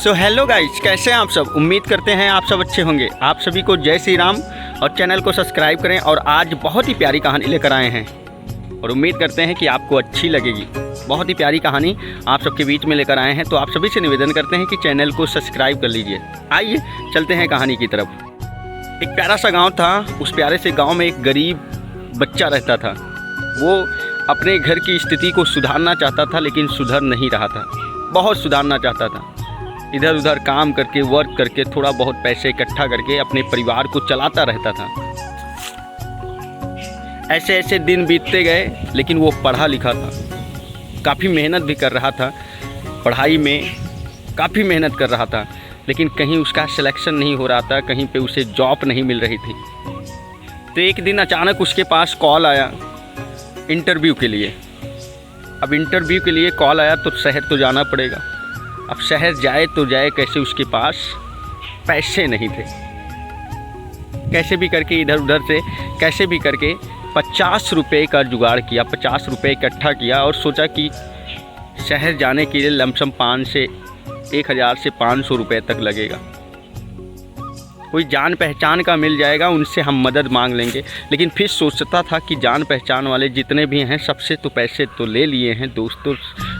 So hello guys, कैसे हैं आप सब। उम्मीद करते हैं आप सब अच्छे होंगे। आप सभी को जय श्री राम और चैनल को सब्सक्राइब करें। और आज बहुत ही प्यारी कहानी लेकर आए हैं और उम्मीद करते हैं कि आपको अच्छी लगेगी। बहुत ही प्यारी कहानी आप सबके बीच में लेकर आए हैं, तो आप सभी से निवेदन करते हैं कि चैनल को सब्सक्राइब कर लीजिए। आइए चलते हैं कहानी की तरफ। एक प्यारा सा गाँव था। उस प्यारे से गाँव में एक गरीब बच्चा रहता था। वो अपने घर की स्थिति को सुधारना चाहता था, लेकिन सुधर नहीं रहा था। बहुत सुधारना चाहता था। इधर उधर काम करके, वर्क करके, थोड़ा बहुत पैसे इकट्ठा करके अपने परिवार को चलाता रहता था। ऐसे ऐसे दिन बीतते गए, लेकिन वो पढ़ा लिखा था। काफ़ी मेहनत भी कर रहा था, पढ़ाई में काफ़ी मेहनत कर रहा था, लेकिन कहीं उसका सिलेक्शन नहीं हो रहा था, कहीं पे उसे जॉब नहीं मिल रही थी। तो एक दिन अचानक उसके पास कॉल आया इंटरव्यू के लिए। अब इंटरव्यू के लिए कॉल आया तो शहर तो जाना पड़ेगा। अब शहर जाए तो जाए कैसे, उसके पास पैसे नहीं थे। कैसे भी करके इधर उधर से कैसे भी करके 50 रुपये का जुगाड़ किया, 50 रुपये इकट्ठा किया और सोचा कि शहर जाने के लिए लमसम 1000 से 500 रुपये तक लगेगा। कोई जान पहचान का मिल जाएगा, उनसे हम मदद मांग लेंगे। लेकिन फिर सोचता था कि जान पहचान वाले जितने भी हैं सबसे तो पैसे तो ले लिए हैं,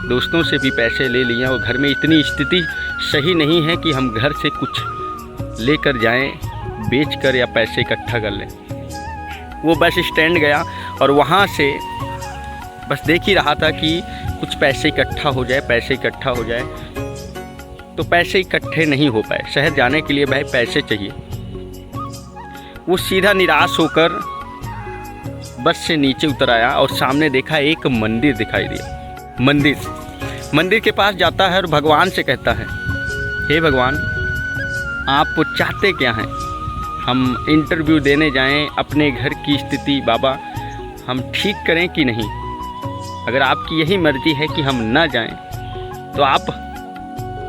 दोस्तों से भी पैसे ले लिए हैं, और घर में इतनी स्थिति सही नहीं है कि हम घर से कुछ लेकर जाएं, बेच कर या पैसे इकट्ठा कर लें। वो बस स्टैंड गया और वहाँ से बस देख ही रहा था कि कुछ पैसे इकट्ठा हो जाए, पैसे इकट्ठा हो जाए। तो पैसे इकट्ठे नहीं हो पाए। शहर जाने के लिए भाई पैसे चाहिए। वो सीधा निराश होकर बस से नीचे उतर आया और सामने देखा एक मंदिर दिखाई दिया। मंदिर के पास जाता है और भगवान से कहता है, हे भगवान, आप चाहते क्या हैं? हम इंटरव्यू देने जाएं, अपने घर की स्थिति बाबा हम ठीक करें कि नहीं? अगर आपकी यही मर्जी है कि हम ना जाएं, तो आप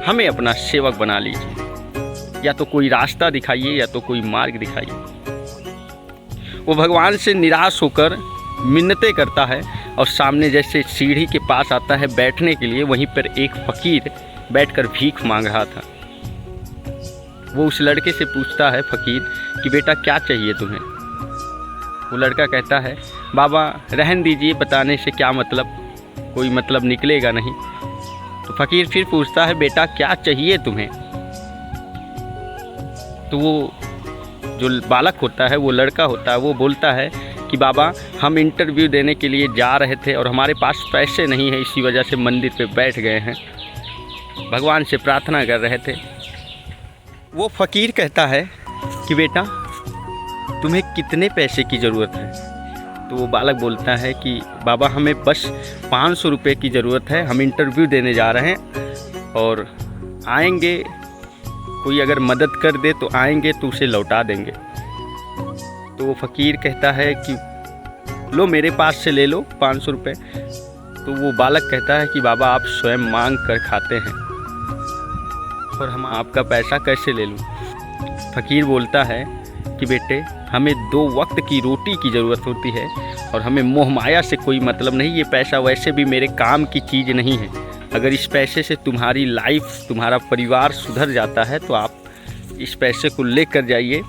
हमें अपना सेवक बना लीजिए। या तो कोई रास्ता दिखाइए या तो कोई मार्ग दिखाइए। वो भगवान से निराश होकर मिन्नतें करता है और सामने जैसे सीढ़ी के पास आता है बैठने के लिए, वहीं पर एक फ़कीर बैठकर भीख मांग रहा था। वो उस लड़के से पूछता है फ़कीर कि बेटा क्या चाहिए तुम्हें? वो लड़का कहता है, बाबा रहन दीजिए, बताने से क्या मतलब, कोई मतलब निकलेगा नहीं। तो फ़कीर फिर पूछता है, बेटा क्या चाहिए तुम्हें? तो वो जो बालक होता है, वो लड़का होता है, वो बोलता है कि बाबा हम इंटरव्यू देने के लिए जा रहे थे और हमारे पास पैसे नहीं है, इसी वजह से मंदिर पे बैठ गए हैं, भगवान से प्रार्थना कर रहे थे। वो फ़कीर कहता है कि बेटा तुम्हें कितने पैसे की ज़रूरत है? तो वो बालक बोलता है कि बाबा हमें बस 500 रुपये की ज़रूरत है, हम इंटरव्यू देने जा रहे हैं और आएंगे, कोई अगर मदद कर दे तो आएंगे तो उसे लौटा देंगे। तो वो फ़कीर कहता है कि लो मेरे पास से ले लो 500 रुपये। तो वो बालक कहता है कि बाबा आप स्वयं मांग कर खाते हैं और हम आपका पैसा कैसे ले लूँ? फ़कीर बोलता है कि बेटे हमें 2 वक्त की रोटी की ज़रूरत होती है और हमें मोह माया से कोई मतलब नहीं। ये पैसा वैसे भी मेरे काम की चीज़ नहीं है। अगर इस पैसे से तुम्हारी लाइफ, तुम्हारा परिवार सुधर जाता है तो आप इस पैसे को लेकर जाइए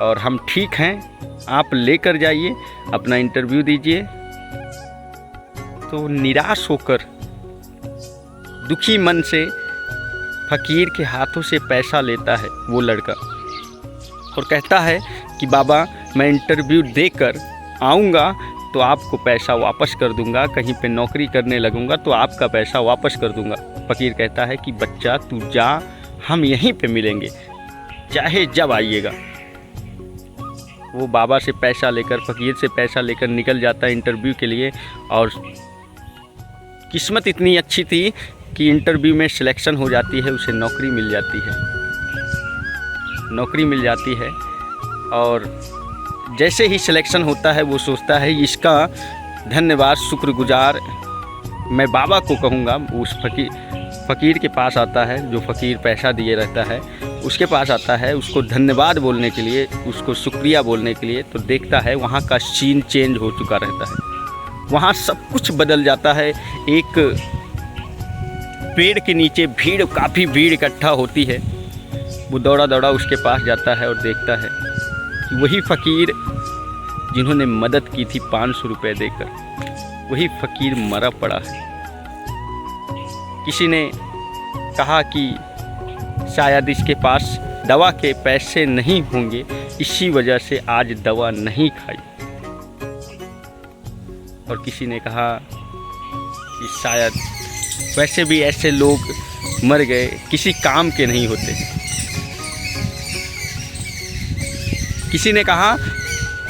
और हम ठीक हैं, आप लेकर जाइए, अपना इंटरव्यू दीजिए। तो निराश होकर दुखी मन से फ़कीर के हाथों से पैसा लेता है वो लड़का और कहता है कि बाबा मैं इंटरव्यू देकर आऊँगा तो आपको पैसा वापस कर दूंगा, कहीं पे नौकरी करने लगूंगा तो आपका पैसा वापस कर दूंगा। फ़कीर कहता है कि बच्चा तू जा, हम यहीं पे मिलेंगे, चाहे जब आइएगा। वो बाबा से पैसा लेकर, फ़कीर से पैसा लेकर निकल जाता है इंटरव्यू के लिए। और किस्मत इतनी अच्छी थी कि इंटरव्यू में सिलेक्शन हो जाती है, उसे नौकरी मिल जाती है। और जैसे ही सिलेक्शन होता है वो सोचता है इसका धन्यवाद, शुक्रगुजार मैं बाबा को कहूँगा। उस फ़कीर के पास आता है, जो फ़कीर पैसा दिए रहता है, उसके पास आता है उसको धन्यवाद बोलने के लिए, उसको शुक्रिया बोलने के लिए। तो देखता है वहाँ का सीन चेंज हो चुका रहता है, वहाँ सब कुछ बदल जाता है। एक पेड़ के नीचे काफ़ी भीड़ इकट्ठा होती है। वो दौड़ा दौड़ा उसके पास जाता है और देखता है कि वही फ़कीर जिन्होंने मदद की थी 500 रुपये देकर, वही फ़कीर मरा पड़ा है। किसी ने कहा कि शायद इसके पास दवा के पैसे नहीं होंगे, इसी वजह से आज दवा नहीं खाई। और किसी ने कहा कि शायद वैसे भी ऐसे लोग मर गए किसी काम के नहीं होते। किसी ने कहा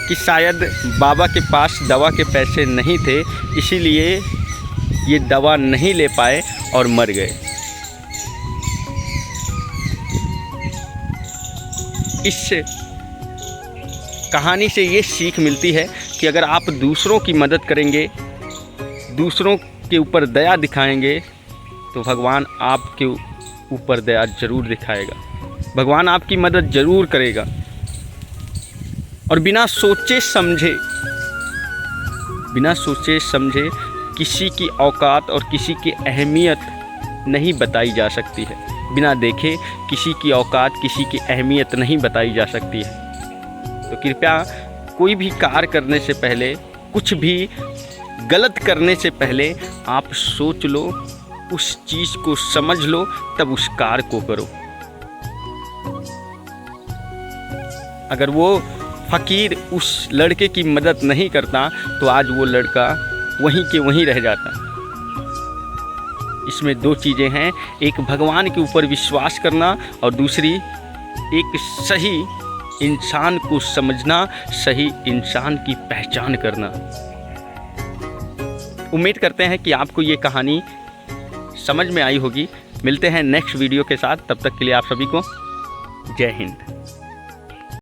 कि शायद बाबा के पास दवा के पैसे नहीं थे, इसीलिए ये दवा नहीं ले पाए और मर गए। इस कहानी से ये सीख मिलती है कि अगर आप दूसरों की मदद करेंगे, दूसरों के ऊपर दया दिखाएंगे, तो भगवान आपके ऊपर दया जरूर दिखाएगा, भगवान आपकी मदद जरूर करेगा। और बिना सोचे समझे किसी की औकात और किसी की अहमियत नहीं बताई जा सकती है। बिना देखे किसी की औकात, किसी की अहमियत नहीं बताई जा सकती है। तो कृपया कोई भी कार्य करने से पहले, कुछ भी गलत करने से पहले आप सोच लो, उस चीज़ को समझ लो, तब उस कार्य को करो। अगर वो फ़कीर उस लड़के की मदद नहीं करता तो आज वो लड़का वहीं के वहीं रह जाता। इसमें दो चीज़ें हैं, एक भगवान के ऊपर विश्वास करना और दूसरी एक सही इंसान को समझना, सही इंसान की पहचान करना। उम्मीद करते हैं कि आपको ये कहानी समझ में आई होगी। मिलते हैं नेक्स्ट वीडियो के साथ, तब तक के लिए आप सभी को जय हिंद।